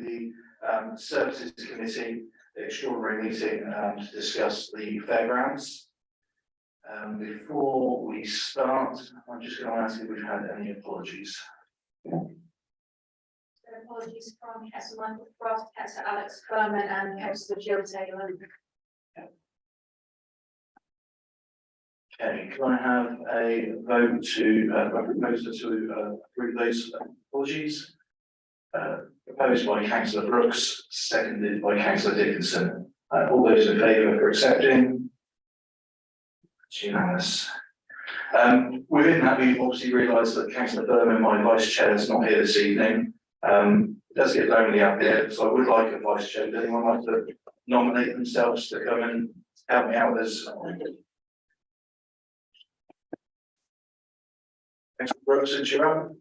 the Services Committee extraordinary meeting to discuss the fairgrounds. Before we start, I'm just going to ask if we've had any apologies. Apologies from Councillor Michael Frost, Councillor Alex Furman and Councillor Jill Taylor. Okay, can I have a vote to a proposer to approve those apologies? Proposed by Councillor Brooks, seconded by Councillor Dickinson. All those in favour for accepting? It's unanimous. Within that, we've obviously realised that Councillor Furman, my vice chair, is not here this evening. It does get lonely up here, so I would like a vice chair. Does anyone like to nominate themselves to come and help me out with this? Councillor Brooks and Sharon.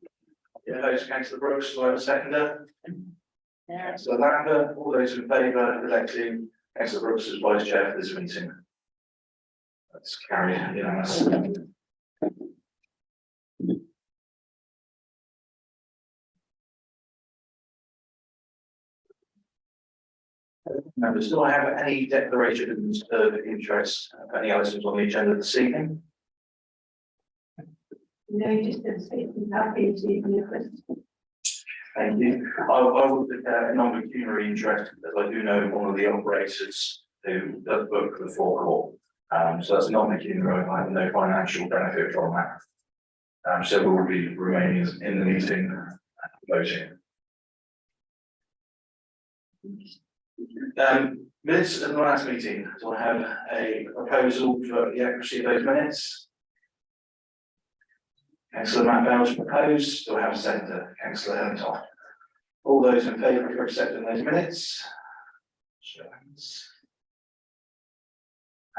Opposed, Councillor Brooks, do I have a seconder? Yeah. So Lambert, all those in favour of electing Councillor Brooks as vice chair for this meeting? That's carried unanimous. Members, do I have any declarations of interest of any items on the agenda this evening? No, just to say happy to your question. Thank you. I will declare a non-pecuniary interest, as I do know one of the operators who does book the forecourt. So that's non-pecuniary. I have no financial benefit from that. So we will be remaining in the meeting voting. Minutes of the last meeting. Do I have a proposal for the accuracy of those minutes? Councillor Matt Bell's proposed. Do I have a seconder? Councillor Herntov. All those in favour for accepting those minutes?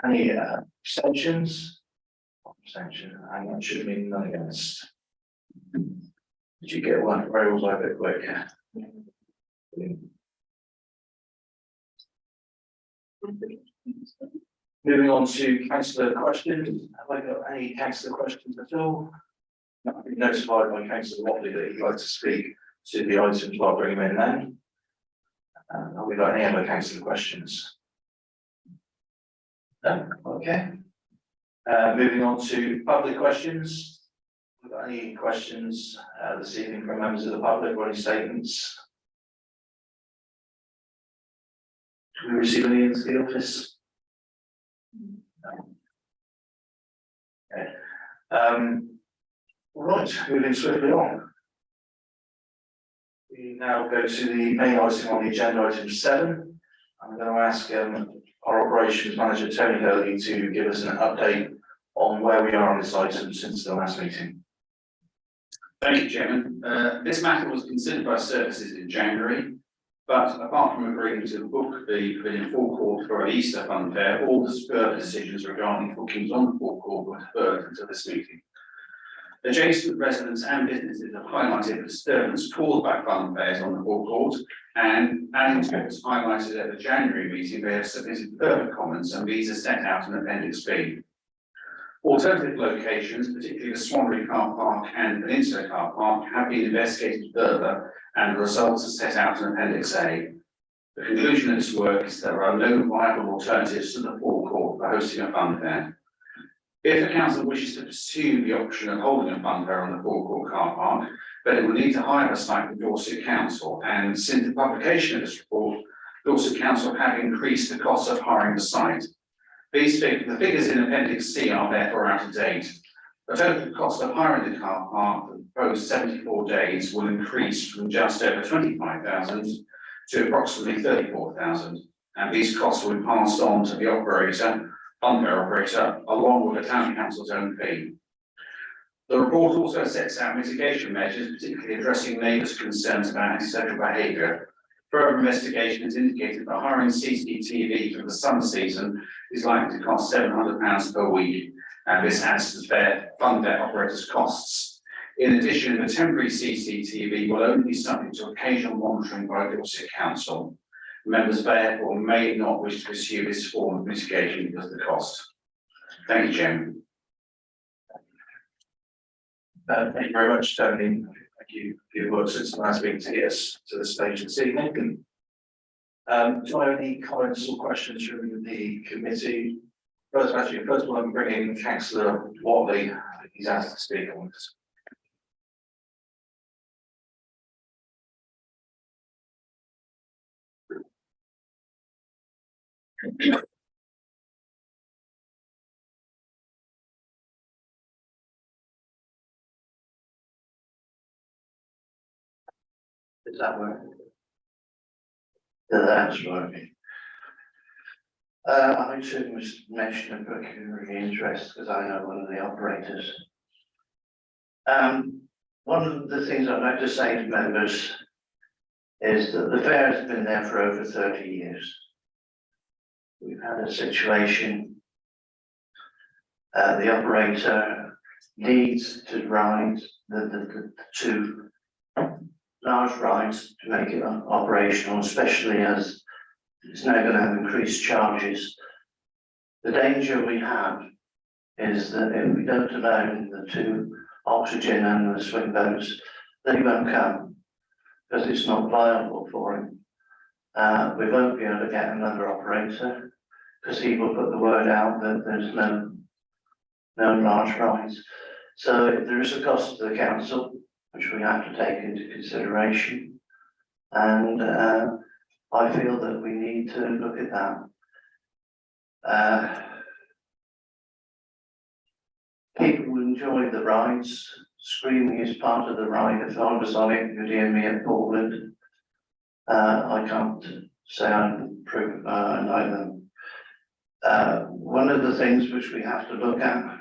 Any abstentions? Abstention, and that should mean none against. Did you get one? Very was I a bit quick? Moving on to councillor questions. Have I got any councillor questions at all? I've been notified by Councillor Watley that he'd like to speak to the items. I'll bring him in then. Have we got any other councillor questions? No? Okay. Moving on to public questions. Have we got any questions this evening from members of the public or any statements? Do we receive any into the office? No. Okay. Right, moving swiftly on. We now go to the main item on the agenda, item 7. I'm going to ask our operations manager, Tony Hurley, to give us an update on where we are on this item since the last meeting. Thank you, Chairman. This matter was considered by services in January, but apart from agreeing to book the pavilion forecourt for an Easter fun fair, all the further decisions regarding bookings on the forecourt were deferred until this meeting. Adjacent residents and businesses have highlighted the disturbance caused by fun fairs on the forecourt, and adding to what was highlighted at the January meeting, they have submitted further comments, and these are set out in Appendix B. Alternative locations, particularly the Swanbury Car Park and Peninsula Car Park, have been investigated further, and the results are set out in Appendix A. The conclusion of this work is that there are no viable alternatives to the forecourt for hosting a fun fair. If the council wishes to pursue the option of holding a fun fair on the forecourt car park, then it will need to hire a site from Dorset Council, and since the publication of this report, Dorset Council have increased the cost of hiring the site. The figures in Appendix C are therefore out of date. The total cost of hiring the car park for the proposed 74 days will increase from just over 25,000 to approximately 34,000, and these costs will be passed on to the operator, fun fair operator, along with the town council's own fee. The report also sets out mitigation measures, particularly addressing neighbours' concerns about antisocial behaviour. Further investigation has indicated that hiring CCTV for the summer season is likely to cost £700 per week, and this adds to the fun fair operators' costs. In addition, the temporary CCTV will only be subject to occasional monitoring by the Dorset Council. Members therefore may not wish to pursue this form of mitigation because of the cost. Thank you, Chairman. Thank you very much, Tony. thank you for your work since the last meeting to get us to the stage this evening. Do I have any comments or questions from the committee? First of all, I'm bringing Councillor Watley. He's asked to speak on this. Does that work? That's working. I should mention a pecuniary interest because I know one of the operators. One of the things I'd like to say to members is that the fair has been there for over 30 years. We've had a situation, the operator needs to ride the two large rides to make it operational, especially as it's now going to have increased charges. The danger we have is that if we don't allow the two oxygen and the swing boats, they won't come because it's not viable for him. We won't be able to get another operator because he will put the word out that there's no large rides. So there is a cost to the council, which we have to take into consideration. And I feel that we need to look at that. People will enjoy the rides. Screaming is part of the ride. If I was on it, you'd hear me at Portland. I can't say I approve either. One of the things which we have to look at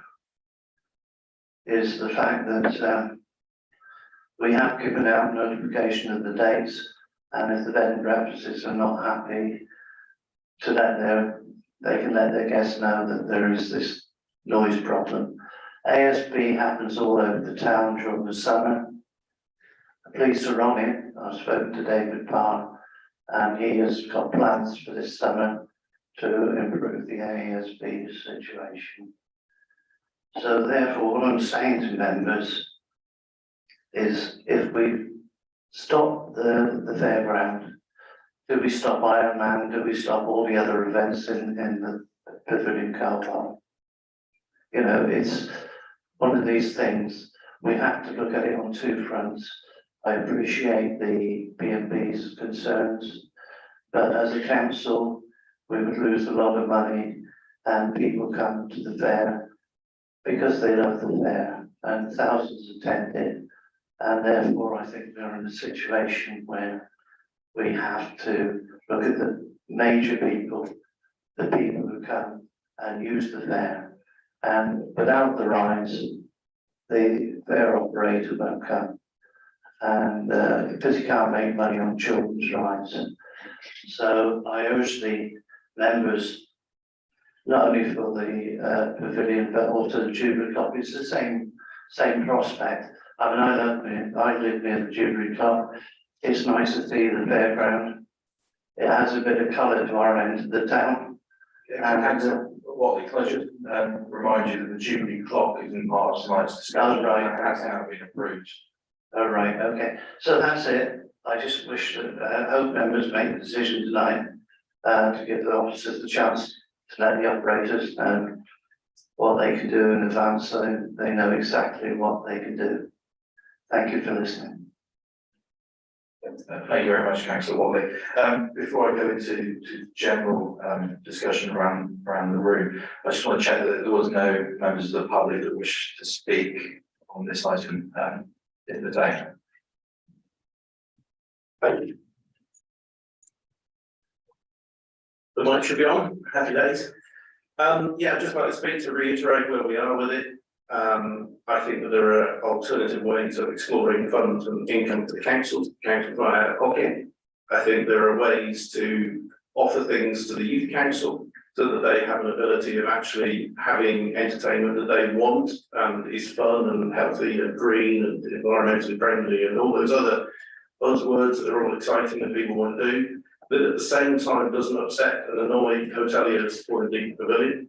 is the fact that we have given out notification of the dates, and if the bed and breakfasts are not happy, they can let their guests know that there is this noise problem. ASB happens all over the town during the summer. The police are on it. I've spoken to David Parr, and he has got plans for this summer to improve the ASB situation. So therefore, what I'm saying to members is, if we stop the fairground, do we stop Ironman? Do we stop all the other events in the Pavilion car park? You know, it's one of these things. We have to look at it on two fronts. I appreciate the B&B's concerns, but as a council, we would lose a lot of money, and people come to the fair because they love the fair, and thousands attend it. And therefore, I think we're in a situation where we have to look at the major people, the people who come and use the fair. And without the rides, the fair operator won't come. And because he can't make money on children's rides. So I urge the members, not only for the pavilion, but also the Jubilee Club. It's the same prospect. I mean, I live near the Jubilee Club. It's nice to see the fairground. It adds a bit of colour to our end of the town. Watley, can I just remind you that the Jubilee clock is in part of tonight's discussion. Oh, right. It has now been approved. Oh, right, okay. So that's it. I just wish that hope members make the decision tonight to give the officers the chance to let the operators know what they can do in advance, so they know exactly what they can do. Thank you for listening. Thank you very much, Councillor Watley. Before I go into general discussion around the room, I just want to check that there was no members of the public that wish to speak on this item in the day. Thank you. The mic should be on. Happy days. Yeah, I'd just like to speak to reiterate where we are with it. I think that there are alternative ways of exploring funds and income to the council via pocket. I think there are ways to offer things to the youth council so that they have an ability of actually having entertainment that they want and is fun and healthy and green and environmentally friendly and all those other buzzwords that are all exciting that people want to do, but at the same time doesn't upset and annoy hoteliers or indeed the pavilion.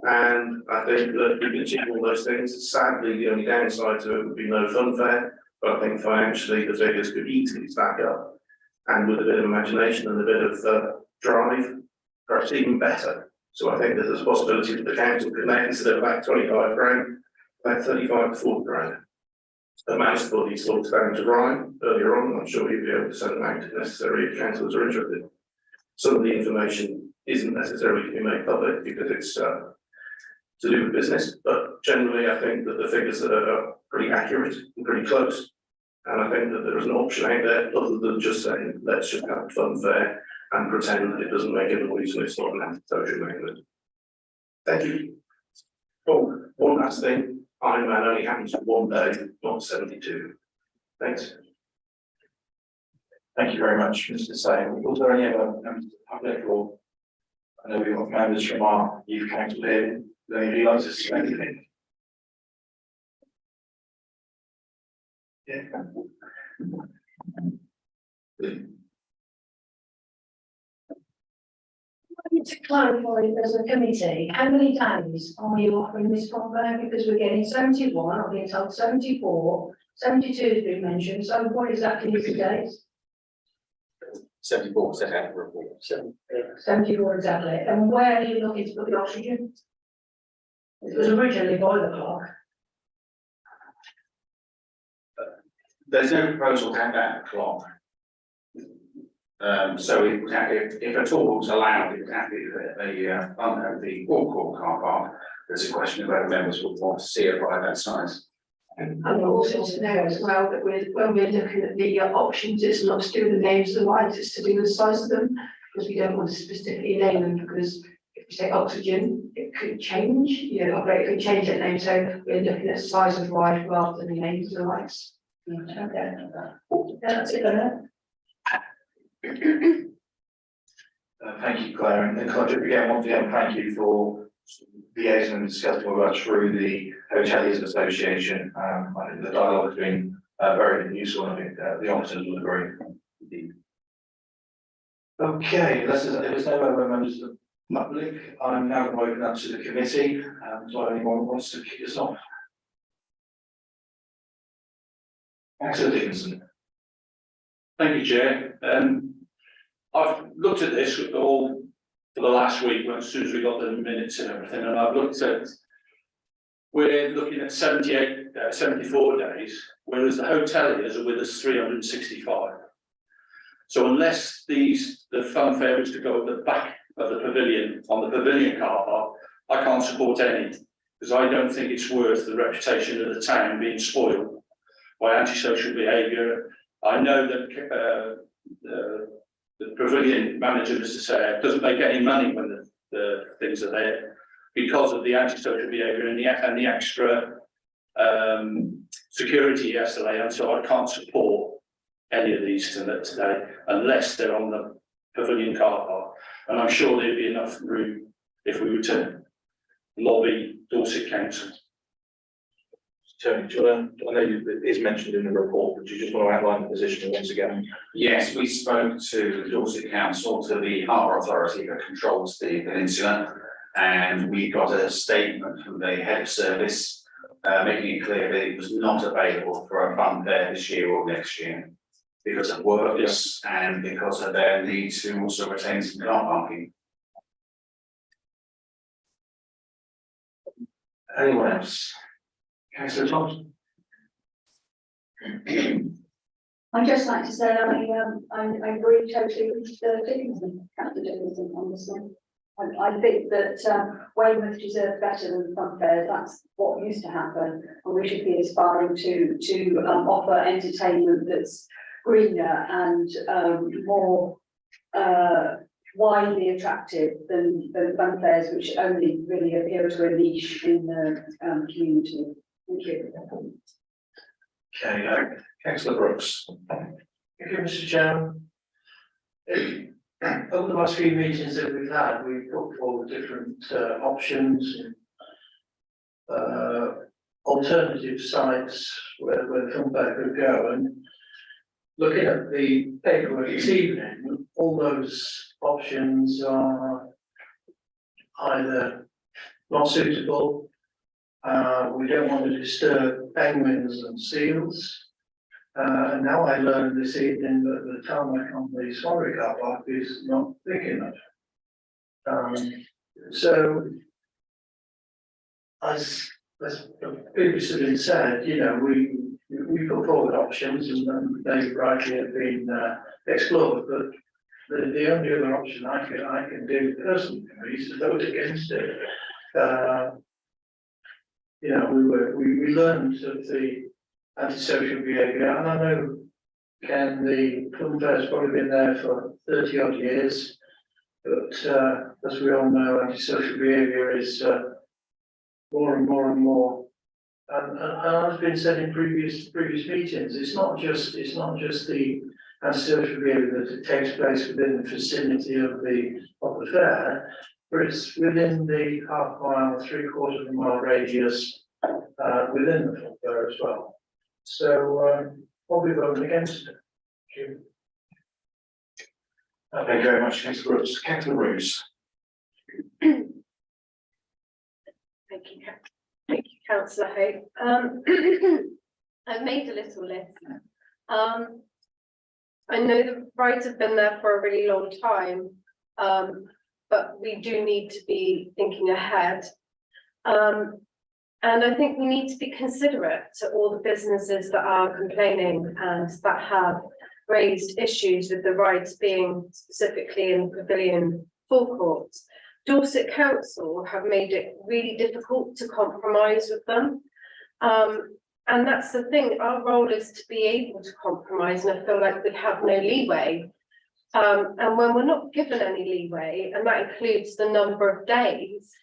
And I think that we can achieve all those things. Sadly, the only downside to it would be no fun fair, but I think financially the figures could easily stack up. And with a bit of imagination and a bit of drive, perhaps even better. So I think that there's a possibility that the council could now consider about 25 grand, about 35 to 40 grand. I managed to put these thoughts down to Ryan earlier on, and I'm sure he'll be able to send them out if necessary if councillors are interested. Some of the information isn't necessarily to be made public because it's to do with business, but generally I think that the figures are pretty accurate and pretty close. And I think that there is an option out there other than just saying, let's just have a fun fair and pretend that it doesn't make a noise and it's not an antisocial movement. Thank you. Oh, one last thing, Iron Man only happens for one day, not 72. Thanks. Thank you very much, Mr. Say. Was there any other members of the public, or I know we've got members from our youth council here, would anybody like to say anything? Yeah. I need to clarify as a committee, how many days are you offering this program? Because we're getting 71, I've been told 74, 72 has been mentioned, so what exactly is the days? 74 set out the report. 74 exactly, and where are you looking to put the oxygen? It was originally by the clock. There's no proposal to have that clock. So it would have, if at all was allowed, it would have to be the forecourt car park. There's a question of whether members would want to see it by that size. And also to know as well that when we're looking at the options, it's not to do with the names of the lights, it's to do with the size of them, because we don't want to specifically name them, because if we say oxygen, it could change, operator could change that name, so we're looking at size of ride rather than the names of the lights. Okay. That's it, isn't Thank you, Claire, and can I just again, once again, thank you for liaising and discussing with us through the Hoteliers Association. I think the dialogue has been very useful, and I think the officers will agree. Indeed. Okay, if there's no other members of the public, I'm now going to open up to the committee. So anyone wants to kick us off? Councillor Dickinson. Thank you, Chair. I've looked at this all for the last week, as soon as we got the minutes and everything, and I've looked at, we're looking at 74 days, whereas the hoteliers are with us 365. So unless the fun fair is to go at the back of the pavilion, on the pavilion car park, I can't support any, because I don't think it's worth the reputation of the town being spoiled by antisocial behaviour. I know that the pavilion manager, Mr. Sayre, doesn't make any money when the things are there because of the antisocial behaviour and the extra security he has to lay on. So I can't support any of these today unless they're on the pavilion car park. And I'm sure there'd be enough room if we were to lobby Dorset Council. Tony, I know it is mentioned in the report, but you just want to outline the position once again? Yes, we spoke to the Dorset Council, to the harbour authority that controls the peninsula, and we got a statement from the head of service making it clear that it was not available for a fun fair this year or next year because of workers and because of their need to also retain some car parking. Anyone else? Councillor Thompson. I'd just like to say I agree totally with Dickinson, Councillor Dickinson on this one. I think that Weymouth deserves better than fun fairs. That's what used to happen, and we should be aspiring to offer entertainment that's greener and more widely attractive than fun fairs, which only really appeal to a niche in the community. Thank you. Okay, Councillor Brooks. Thank you, Mr. Chairman. Over the last few meetings that we've had, we've put forward different options, alternative sites where the fun fair could go. And looking at the paperwork this evening, all those options are either not suitable. We don't want to disturb penguins and seals. And now I learned this evening that the tarmac on the Swansea car park is not thick enough. So, as previously been said, you know, we put forward options and they rightly have been explored, but the only other option I can do personally is to vote against it. You know, we learned of the antisocial behaviour, and I know, Ken, the film fair's probably been there for 30 odd years, but as we all know, antisocial behaviour is more and more and more. And as been said in previous meetings, it's not just the antisocial behaviour that takes place within the vicinity of the fair, but it's within the half-mile, three-quarter of a mile radius within the full fair as well. So I'll be voting against it. Thank you. Thank you very much, Councillor Brooks. Councillor Roos. Thank you, Councillor Hope. I've made a little list. I know the rides have been there for a really long time, but we do need to be thinking ahead. And I think we need to be considerate to all the businesses that are complaining and that have raised issues with the rides being specifically in the pavilion forecourts. Dorset Council have made it really difficult to compromise with them. And that's the thing, our role is to be able to compromise, and I feel like we have no leeway. And when we're not given any leeway, and that includes the number of days,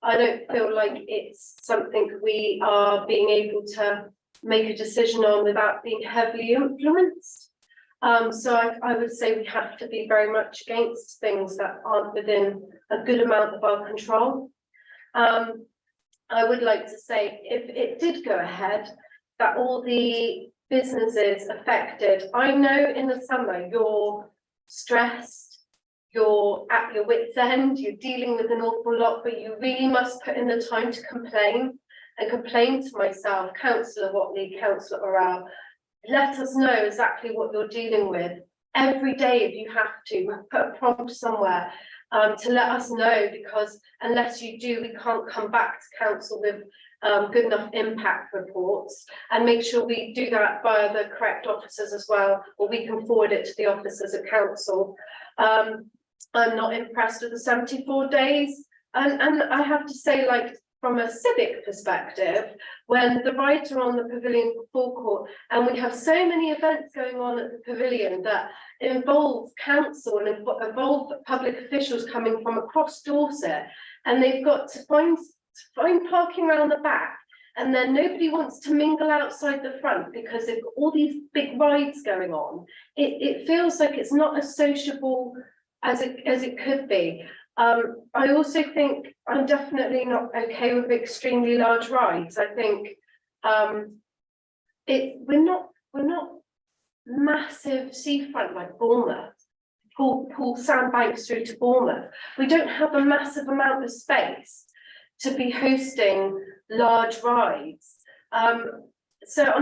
I don't feel like it's something we are being able to make a decision on without being heavily influenced. So I would say we have to be very much against things that aren't within a good amount of our control. I would like to say, if it did go ahead, that all the businesses affected, I know in the summer you're stressed, you're at your wit's end, you're dealing with an awful lot, but you really must put in the time to complain and complain to myself, Councillor Watley, Councillor Orrell. Let us know exactly what you're dealing with every day if you have to. Put a prompt somewhere to let us know, because unless you do, we can't come back to council with good enough impact reports, and make sure we do that via the correct officers as well, or we can forward it to the officers at council. I'm not impressed with the 74 days, and I have to say, like, from a civic perspective, when the rides are on the pavilion forecourt and we have so many events going on at the pavilion that involve council and involve public officials coming from across Dorset, and they've got to find parking around the back, and then nobody wants to mingle outside the front because they've got all these big rides going on. It feels like it's not as sociable as it could be. I also think I'm definitely not okay with extremely large rides. I think we're not massive seafront like Bournemouth, pull sandbanks through to Bournemouth. We don't have a massive amount of space to be hosting large rides. So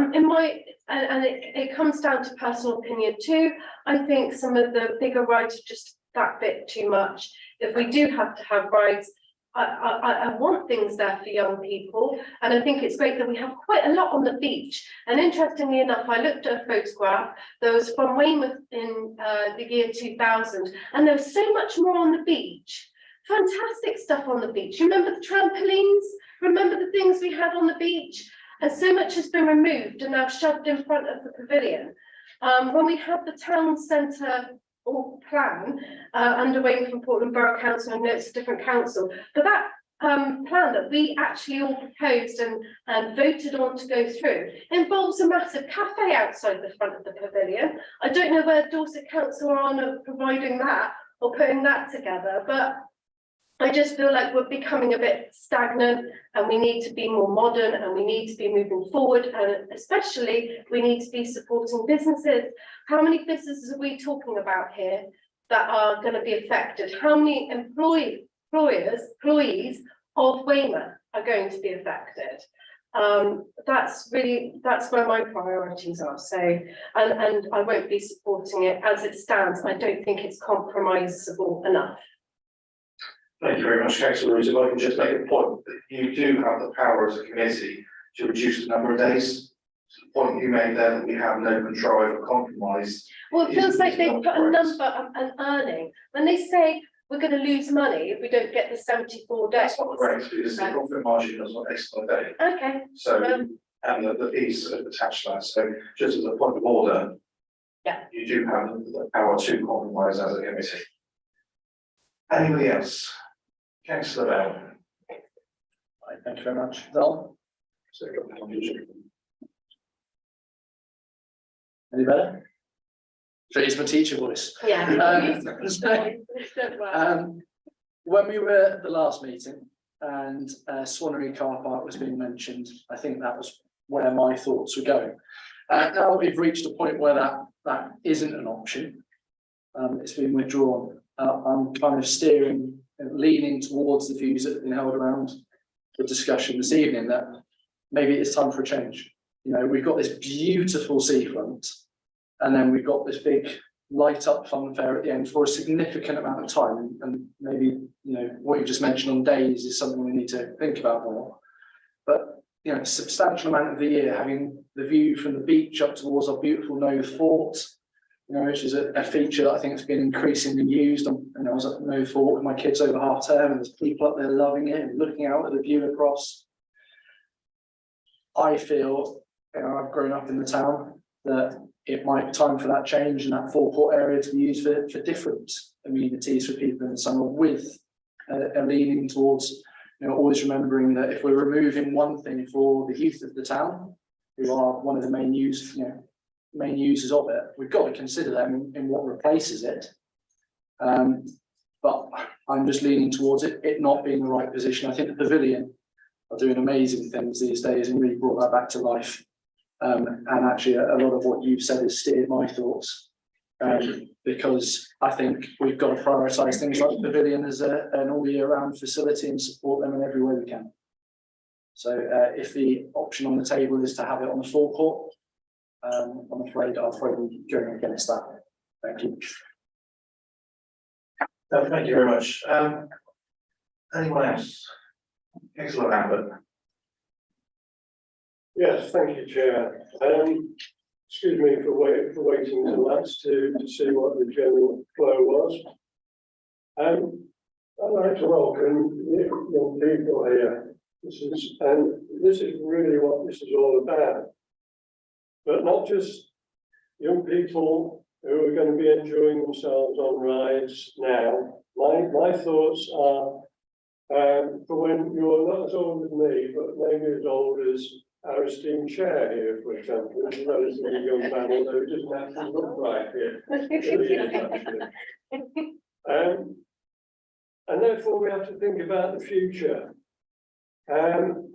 it comes down to personal opinion too. I think some of the bigger rides are just that bit too much. If we do have to have rides, I want things there for young people, and I think it's great that we have quite a lot on the beach. And interestingly enough, I looked at a photograph that was from Weymouth in the year 2000, and there was so much more on the beach. Fantastic stuff on the beach. Remember the trampolines? Remember the things we had on the beach? And so much has been removed and now shoved in front of the pavilion. When we had the town centre plan underway from Portland Borough Council, I know it's a different council, but that plan that we actually all proposed and voted on to go through involves a massive cafe outside the front of the pavilion. I don't know where Dorset Council are on providing that or putting that together, but I just feel like we're becoming a bit stagnant, and we need to be more modern, and we need to be moving forward, and especially we need to be supporting businesses. How many businesses are we talking about here that are going to be affected? How many employees of Weymouth are going to be affected? That's where my priorities are, so, and I won't be supporting it as it stands. I don't think it's compromisable enough. Thank you very much, councillor Roos. If I can just make a point, that you do have the power as a committee to reduce the number of days. The point you made there that we have no control over compromise. Well, it feels like they Is put a correct. number, an earning, when they say we're gonna lose money if we don't get the 74 days. That's not correct, because the profit margin does not exist by day. Okay, So, and the fees are attached to that, so just as a point of order. Yeah. You do have the power to compromise as a committee. Anybody else? Councillor Bell. Right, thank you very much. Val, any better? So it's my teacher voice. yeah. When we were at the last meeting and Swannery car park was being mentioned, I think that was where my thoughts were going. Now we've reached a point where that isn't an option. It's been withdrawn. I'm kind of steering and leaning towards the views that have been held around the discussion this evening that maybe it's time for a change. You know, we've got this beautiful seafront, and then we've got this big light up fun fair at the end for a significant amount of time. And maybe, you know, what you just mentioned on days is something we need to think about more. But, you know, a substantial amount of the year having the view from the beach up towards our beautiful Nove Fort, you know, which is a feature that I think has been increasingly used. And I was at Nove Fort with my kids over half term, and there's people up there loving it and looking out at the view across. I feel, you know, I've grown up in the town, that it might be time for that change and that forecourt area to be used for different amenities for people in the summer, with a leaning towards, you know, always remembering that if we're removing one thing for the youth of the town, who are one of the main users of it, we've got to consider them in what replaces it. But I'm just leaning towards it not being the right position. I think the pavilion are doing amazing things these days and really brought that back to life. And actually a lot of what you've said has steered my thoughts, because I think we've got to prioritise things like the pavilion as an all year round facility and support them in every way we can. So if the option on the table is to have it on the forecourt, I'm afraid I'll probably be going against that. Thank you. Thank you very much. Anyone else? Councillor Lambert. Yes, thank you, Chair. Excuse me for waiting till last to see what the general flow was. I'd like to welcome young people here. This is really what this is all about. But not just young people who are going to be enjoying themselves on rides now. My thoughts are for when you're not as old as me, but maybe as old as our esteemed chair here, for example, is a relatively young man, although he doesn't have to look like it. And therefore we have to think about the future. And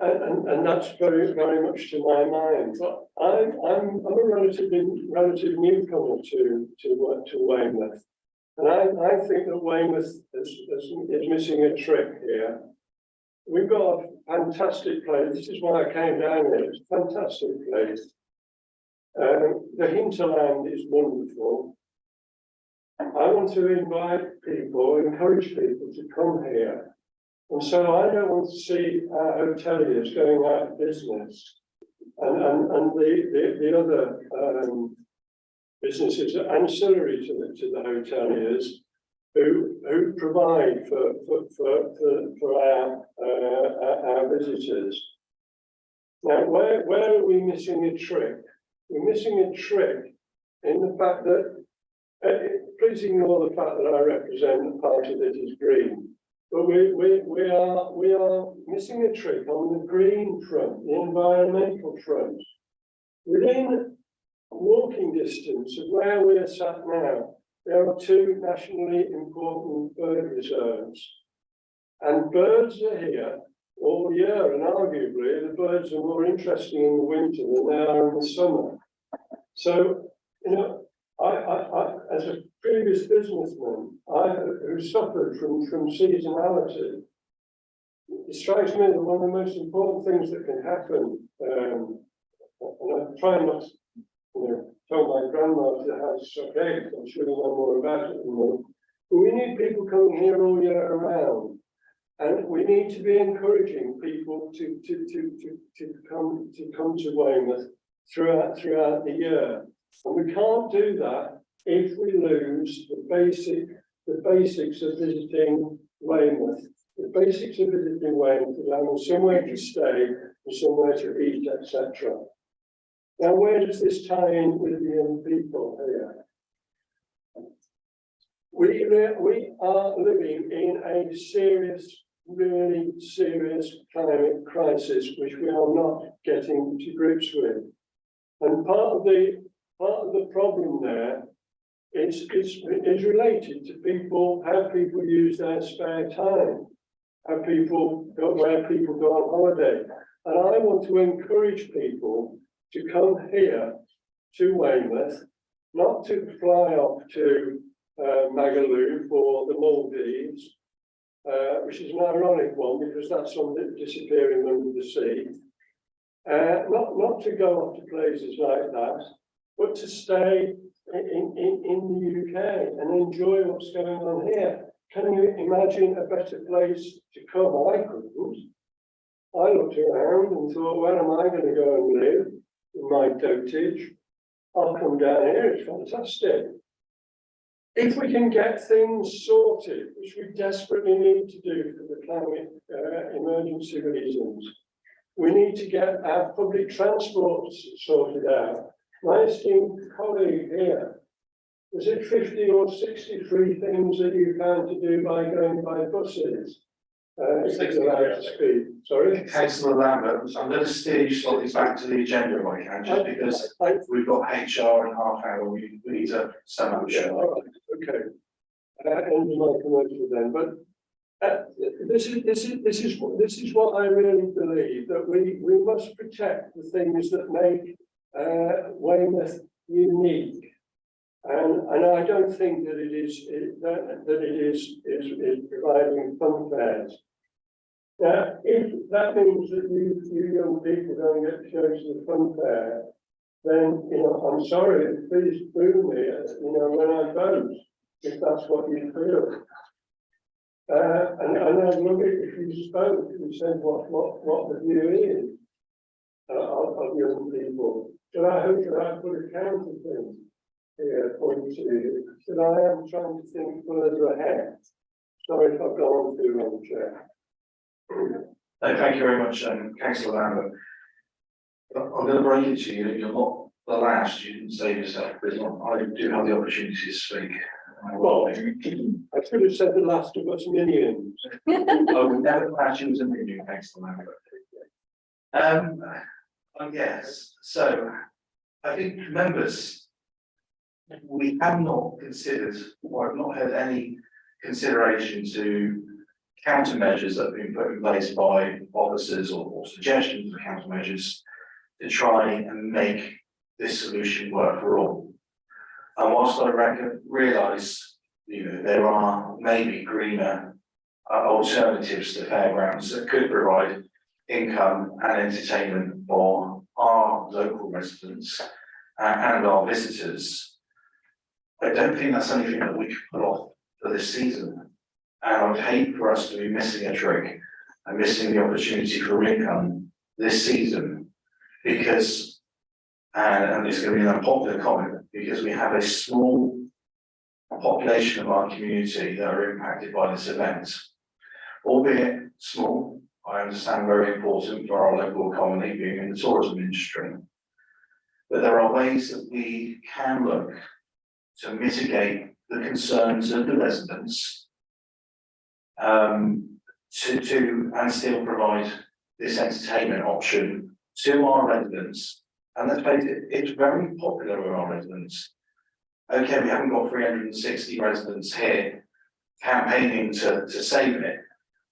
that's very, very much to my mind. But I'm a relative newcomer to Weymouth. And I think that Weymouth is missing a trick here. We've got a fantastic place. This is why I came down here. It's a fantastic place. The hinterland is wonderful. I want to invite people, encourage people to come here. And so I don't want to see our hoteliers going out of business. And the other businesses ancillary to the hoteliers who provide for our visitors. Now, where are we missing a trick? We're missing a trick in the fact that, please ignore the fact that I represent a party that is green, but we are missing a trick on the green front, the environmental front. Within walking distance of where we are sat now, there are two nationally important bird reserves. And birds are here all year, and arguably the birds are more interesting in the winter than they are in the summer. So, you know, I as a previous businessman, who suffered from seasonality, it strikes me that one of the most important things that can happen, and I try not to, tell my grandma to have stockade, I'm sure you know more about it than me. But we need people coming here all year round. And we need to be encouraging people to come to Weymouth throughout the year. And we can't do that if we lose the basics of visiting Weymouth. The basics of visiting Weymouth is having somewhere to stay and somewhere to eat, etc. Now, where does this tie in with the young people here? We are living in a really serious climate crisis, which we are not getting to grips with. And part of the problem there is related to how people use their spare time, where people go on holiday. And I want to encourage people to come here to Weymouth, not to fly off to Magaluf or the Maldives, which is an ironic one because that's something disappearing under the sea. Not to go off to places like that, but to stay in the UK and enjoy what's going on here. Can you imagine a better place to come? I couldn't. I looked around and thought, where am I going to go and live in my dotage? I'll come down here, it's fantastic. If we can get things sorted, which we desperately need to do for the climate emergency reasons, we need to get our public transport sorted out. My esteemed colleague here, was it 50 or 63 things that you found to do by going by buses? If it's allowed to speak. Sorry? Councillor Lambert, I'm going to steer you slightly back to the agenda if I can, just because we've got HR in half hour, we need to sum up. Yeah, all right, okay. End of my commercial then, but this is what I really believe, that we must protect the things that make Weymouth unique. And I don't think that it is providing fun fairs. Now, if that means that you young people don't get to go to the fun fair, then I'm sorry, please boo me, when I vote, if that's what you feel. And I'd love it if you spoke and said what the view is of young people. But I hope that I put a counter thing here, point to you, that I am trying to think further ahead. Sorry if I've gone on too long, Chair. No, thank you very much, Councillor Lambert. I'm going to break it to you, you're not the last, you didn't save yourself, but I do have the opportunity to speak. Well, I should have said the last of us minions. I would never clash you as a minion, Councillor Lambert. Yes, so I think members, we have not considered, or have not had any consideration to countermeasures that have been put in place by officers or suggestions of countermeasures to try and make this solution work for all. And whilst I realise, there are maybe greener alternatives to fairgrounds that could provide income and entertainment for our local residents and our visitors, I don't think that's anything that we can put off for this season. And I would hate for us to be missing a trick and missing the opportunity for income this season because, and it's going to be an unpopular comment, because we have a small population of our community that are impacted by this event. Albeit small, I understand very important for our local economy being in the tourism industry. But there are ways that we can look to mitigate the concerns of the residents and still provide this entertainment option to our residents. And let's face it, it's very popular with our residents. Okay, we haven't got 360 residents here campaigning to save it.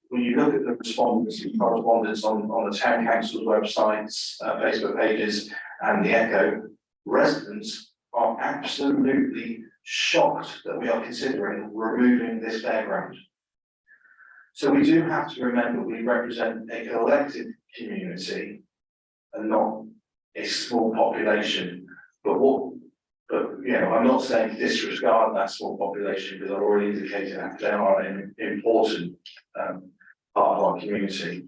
When you look at the correspondence on the town council's websites, Facebook pages, and the Echo, residents are absolutely shocked that we are considering removing this fairground. So we do have to remember we represent a collective community and not a small population. But I'm not saying to disregard that small population, because I've already indicated that they are an important part of our community.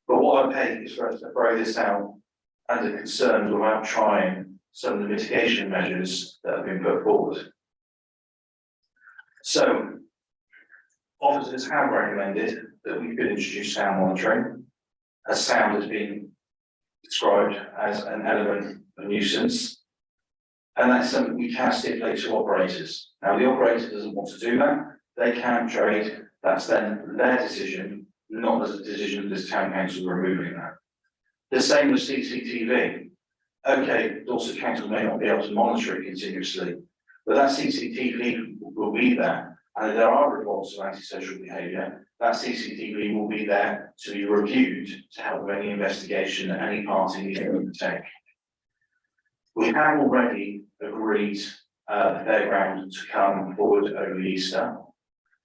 But what I hate is for us to throw this out under concern without trying some of the mitigation measures that have been put forward. So, officers have recommended that we could introduce sound monitoring, as sound has been described as an element of nuisance. And that's something we can stipulate to operators. Now, the operator doesn't want to do that, they can't trade, that's then their decision, not as a decision of this town council removing that. The same with CCTV. Okay, Dorset Council may not be able to monitor it continuously, but that CCTV will be there. And if there are reports of antisocial behaviour, that CCTV will be there to be reviewed to help with any investigation that any party needs to undertake. We have already agreed the Fairground to come forward over Easter,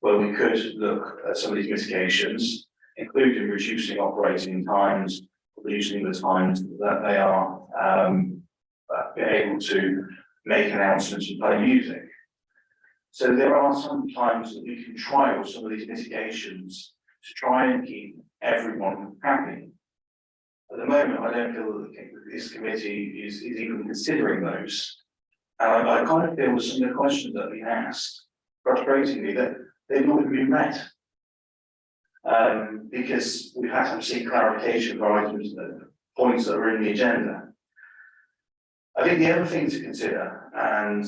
where we could look at some of these mitigations, including reducing operating times, reducing the times that they are able to make announcements and play music. So there are some times that we can trial some of these mitigations to try and keep everyone happy. At the moment, I don't feel that this committee is even considering those. And I kind of feel with some of the questions that have been asked, frustratingly, that they've not even been met. Because we have to seek clarification for items, points that are in the agenda. I think the other thing to consider, and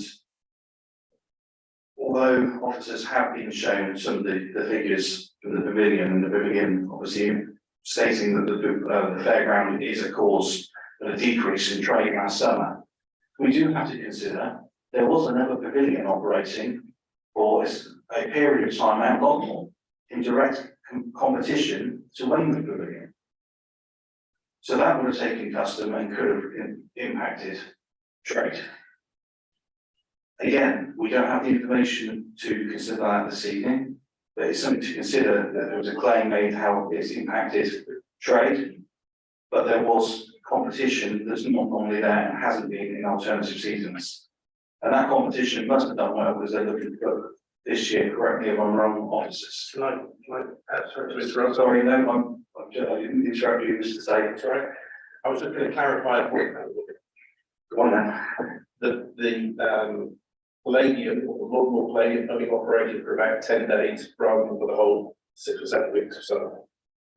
although officers have been shown some of the figures from the pavilion, and the pavilion obviously stating that the fairground is a cause of a decrease in trade last summer, we do have to consider there was another pavilion operating for a period of time out Longmore in direct competition to Weymouth Pavilion. So that would have taken custom and could have impacted trade. Again, we don't have the information to consider that this evening, but it's something to consider that there was a claim made how it's impacted trade, but there was competition that's not normally there and hasn't been in alternative seasons. And that competition must have done well because they're looking to go this year, correct me if I'm wrong, officers. Can I sorry to interrupt? Sorry, no, I didn't interrupt you, Mr. Say. Sorry, I was just going to clarify a point. Go on then. The Palladium or the Longmore Palladium only operated for about 10 days rather than for the whole 6 or 7 weeks or so.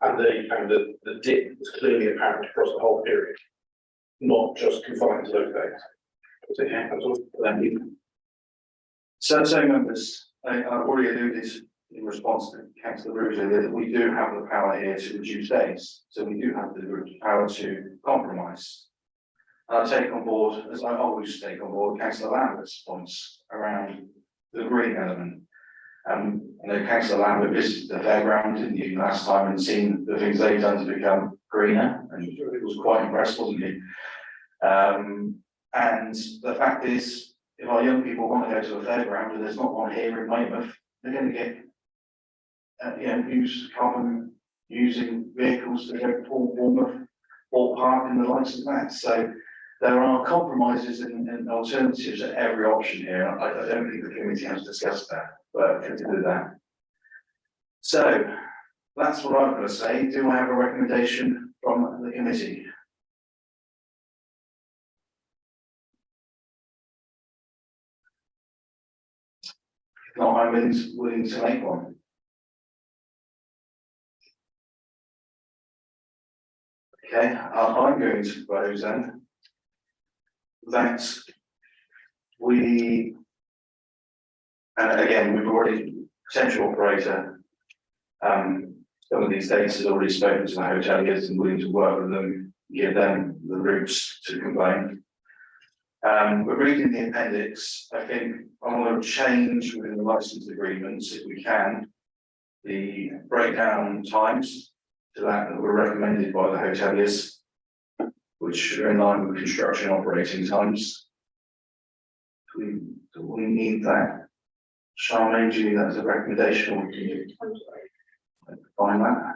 And the dip was clearly apparent across the whole period, not just confined to those days. Okay, that's all. Thank you. So members, I've already alluded in response to Councillor Bruce earlier that we do have the power here to reduce days. So we do have the power to compromise. I take on board, as I always take on board, Councillor Lambert's points around the green element. I know Councillor Lambert visited the fairground, didn't you, last time, and seen the things they've done to become greener, and it was quite impressed, wasn't he? And the fact is, if our young people want to go to a fairground and there's not one here in Weymouth, they're going to get, use carbon using vehicles to go to Bournemouth or park and the likes of that. So there are compromises and alternatives at every option here. I don't think the committee has discussed that, but consider that. So that's what I've got to say. Do I have a recommendation from the committee? If not, I'm willing to make one. Okay, I'm going to propose then that we, and again, we've already, potential operator, some of these dates has already spoken to the hoteliers and willing to work with them, give them the routes to complain. We're reading the appendix. I think I want to change within the license agreements, if we can, the breakdown times to that were recommended by the hoteliers, which are in line with construction operating times. Do we need that? Charmaine, do you need that as a recommendation, or do you? Find that.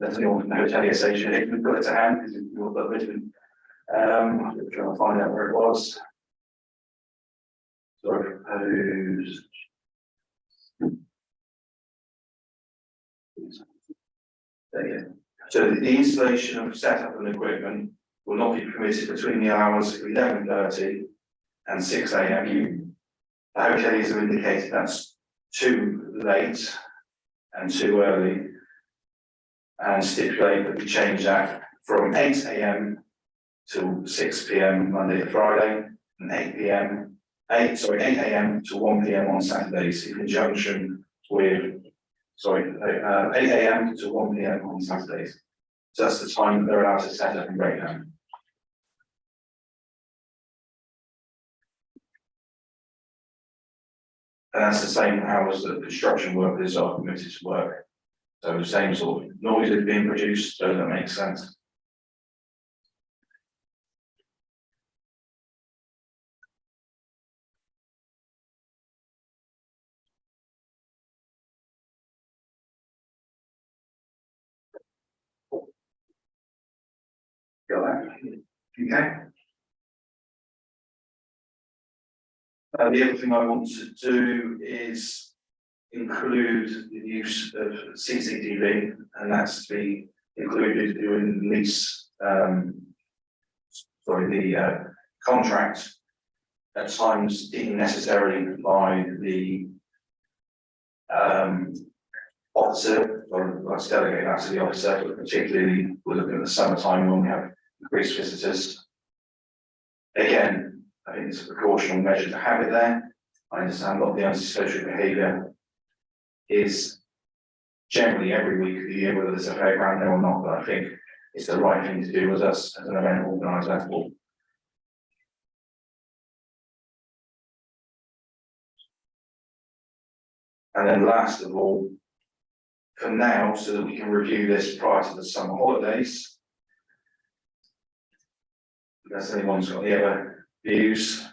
There's the old hotelier station, if we've got it to hand, because we've got written. I'm trying to find out where it was. So proposed. There you go. So the installation of setup and equipment will not be permitted between the hours of 11:30 and 6 AM. The hoteliers have indicated that's too late and too early. And stipulate that we change that from 8 AM to 6 PM Monday to Friday, and 8 AM to 1 PM on Saturdays in conjunction with, 8 AM to 1 PM on Saturdays. So that's the time that they're allowed to set up and break down. And that's the same hours that construction workers are permitted to work. So the same sort of noise is being produced, so that makes sense. Got that? Okay. The other thing I want to do is include the use of CCTV, and that's to be included in lease, the contract at times deemed necessary by the officer, or let's delegate that to the officer, but particularly we're looking at the summertime when we have increased visitors. Again, I think it's a precautionary measure to have it there. I understand a lot of the antisocial behaviour is generally every week of the year, whether there's a fairground there or not, but I think it's the right thing to do as us as an event organiser. And then last of all, for now, so that we can review this prior to the summer holidays. Unless anyone's got any other views,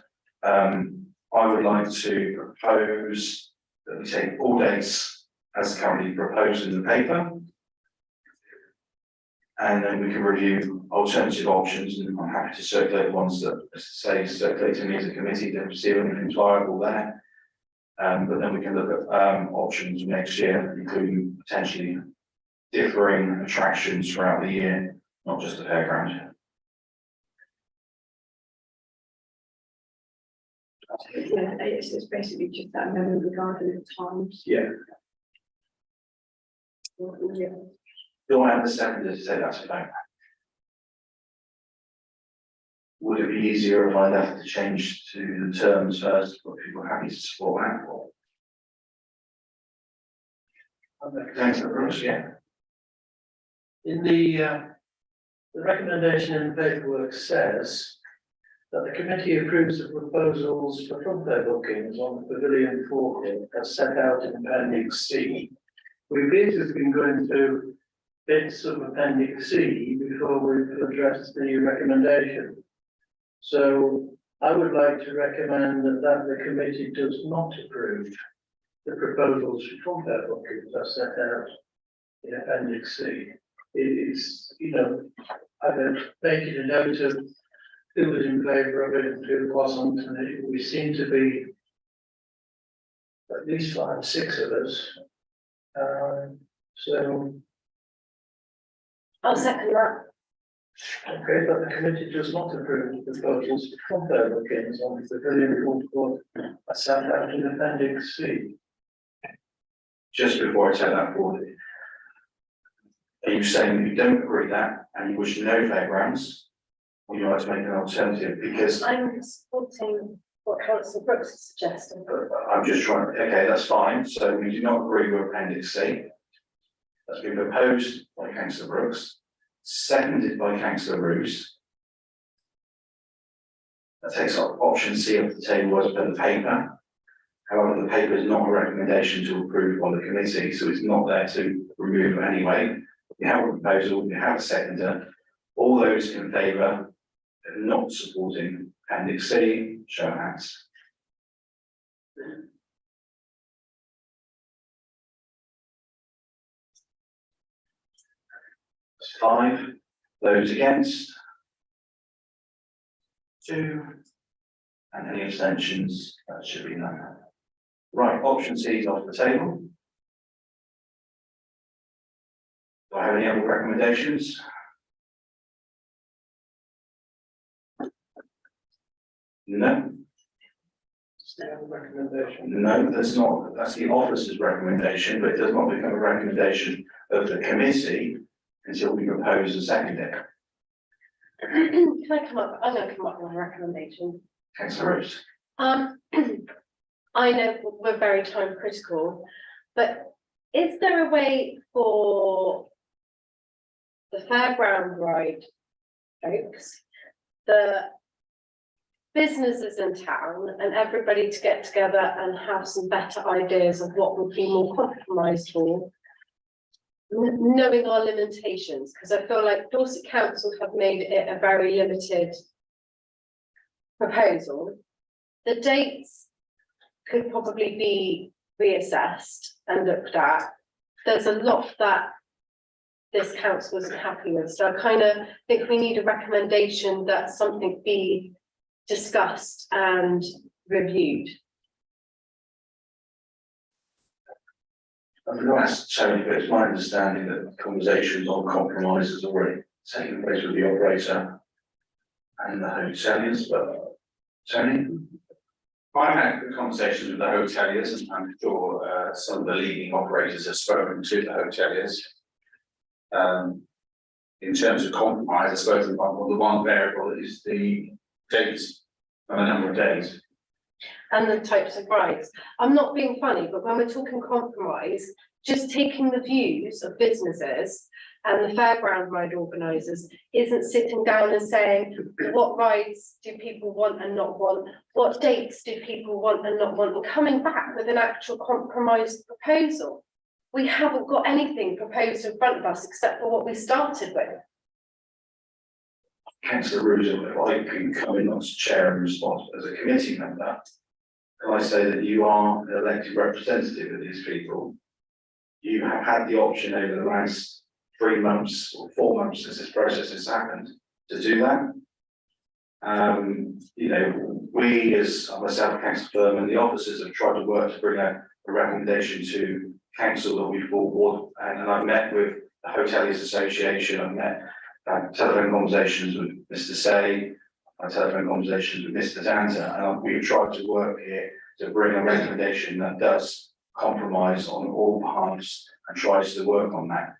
I would like to propose that we take all dates as currently proposed in the paper. And then we can review alternative options, and I'm happy to circulate the ones that say circulate to me as a committee to see if anything's viable there. But then we can look at options next year, including potentially differing attractions throughout the year, not just the fairground. Yeah, it's basically just that amendment regarding the times. Yeah. Do I have a seconder to say that's about? Would it be easier if I left to change to the terms first, but people are happy to support that? Or? Thanks, Bruce, yeah. In the recommendation in the paperwork says that the committee approves the proposals for front fair bookings on the pavilion forecourt as set out in Appendix C. We've basically been going through bits of Appendix C before we've addressed the recommendation. So I would like to recommend that the committee does not approve the proposals for front fair bookings as set out in Appendix C. It is, I've taken a note of who was in favour of it and who wasn't, and we seem to be at least 5 or 6 of us. So. I'll second that. Okay, but the committee does not approve the proposals for front fair bookings on the pavilion forecourt as set out in Appendix C. Just before I take that forward, are you saying you don't agree with that and you wish no fairgrounds? Or you like to make an alternative? Because I'm supporting what Councillor Brooks is suggesting. I'm just trying, okay, that's fine. So we do not agree with Appendix C. That's been proposed by Councillor Brooks, seconded by Councillor Roos. That takes option C off the table as per the paper. However, the paper is not a recommendation to approve by the committee, so it's not there to remove anyway. We have a proposal, we have a seconder. All those in favour of not supporting appendix C, show of hands. That's 5. Those against? 2. And any abstentions? That should be none. Right, option C is off the table. Do I have any other recommendations? No, Still recommendation. no, that's not, that's the officer's recommendation, but it does not become a recommendation of the committee until we propose and second it. Can I come up, I'm gonna come up with a recommendation. Councillor Rose. I know we're very time critical, but is there a way for the fairground ride folks, the businesses in town and everybody to get together and have some better ideas of what would be more compromised for? Knowing our limitations, because I feel like Dorset Council have made it a very limited proposal. The dates could probably be reassessed and looked at. There's a lot that this council isn't happy with, so I kind of think we need a recommendation that something be discussed and reviewed. I'm going to ask Tony, but it's my understanding that conversations on compromise has already taken place with the operator and the hoteliers, but Tony? I've had conversations with the hoteliers, and I'm sure some of the leading operators have spoken to the hoteliers. In terms of compromise, I suppose the one variable is the dates and the number of days. And the types of rides. I'm not being funny, but when we're talking compromise, just taking the views of businesses and the fairground ride organisers isn't sitting down and saying, what rides do people want and not want? What dates do people want and not want? And coming back with an actual compromise proposal. We haven't got anything proposed in front of us except for what we started with. Councillor Russo, if I can come in as chair and respond as a committee member, can I say that you are an elected representative of these people? You have had the option over the last 3 months or 4 months since this process has happened to do that. You know, we as myself, Councillor Furman, the officers have tried to work to bring a recommendation to council that we forward, and I've met with the Hoteliers Association, I've met telephone conversations with Mr. Say, telephone conversations with Mr. Danta, and we've tried to work here to bring a recommendation that does compromise on all parts and tries to work on that.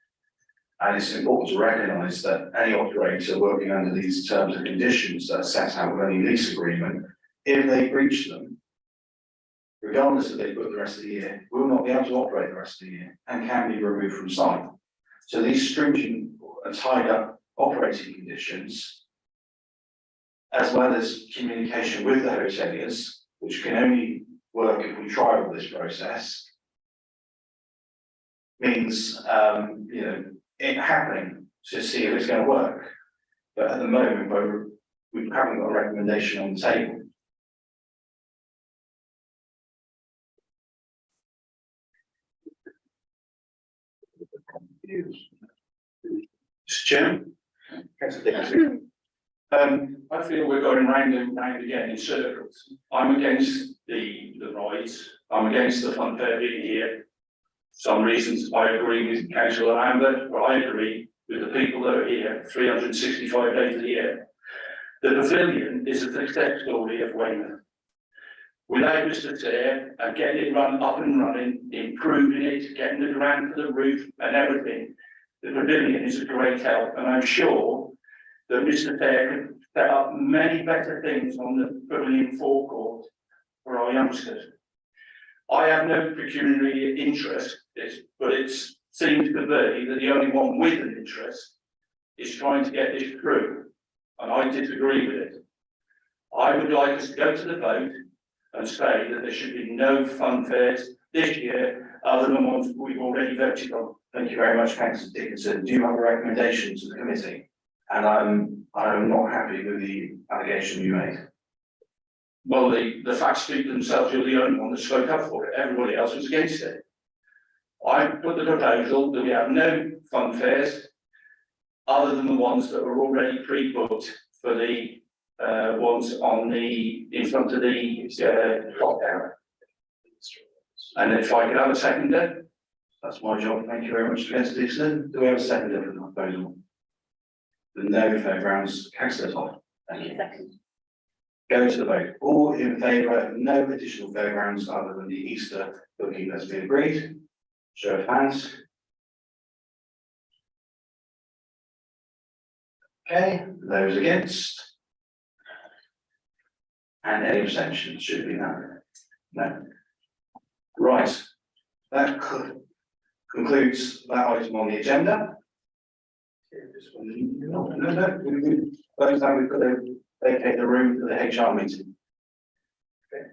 And it's important to recognise that any operator working under these terms and conditions that are set out with any lease agreement, if they breach them, regardless if they book the rest of the year, will not be able to operate the rest of the year and can be removed from site. So these stringent and tied up operating conditions, as well as communication with the hoteliers, which can only work if we try all this process, means you know, it happening to see if it's going to work. But at the moment, we haven't got a recommendation on the table. Mr. Chairman, Councillor Dickinson. I feel we're going round and round again in circles. I'm against the rides. I'm against the fun fair being here. Some reasons I agree with Councillor Lambert, but I agree with the people that are here 365 days a year. The pavilion is a success story of Weymouth. Without Mr. Sayre and getting it up and running, improving it, getting the grant for the roof and everything, the pavilion is a great help, and I'm sure that Mr. Sayre can set up many better things on the pavilion forecourt for our youngsters. I have no pecuniary interest, but it seems to be that the only one with an interest is trying to get this through, and I disagree with it. I would like us to go to the vote and say that there should be no fun fairs this year other than ones we've already voted on. Thank you very much, Councillor Dickinson. Do you have a recommendation to the committee? And I'm not happy with the allegation you made. Well, the facts speak for themselves, you're the only one that spoke up for it, everybody else was against it. I put the proposal that we have no fun fairs, other than the ones that were already pre-booked for the ones on in front of the clock tower. And if I could have a seconder, That's my job. Thank you very much, Councillor Dixon. Do we have a seconder for the proposal? The no fairgrounds, Councillor Todd. Thank you. Second. Go to the vote. All in favour of no additional fairgrounds other than the Easter booking that's been agreed? Show of hands. Okay, those against? And any abstentions should be none. No. Right, that concludes that item on the agenda. No, those that we've got to vacate the room for the HR meeting. Okay.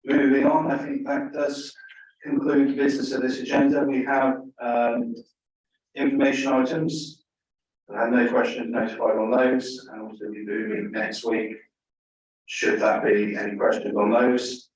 Moving on, I think that does conclude the business of this agenda. We have information items. I had no questions notified on those, and also we'll be moving next week. Should that be any questions on those?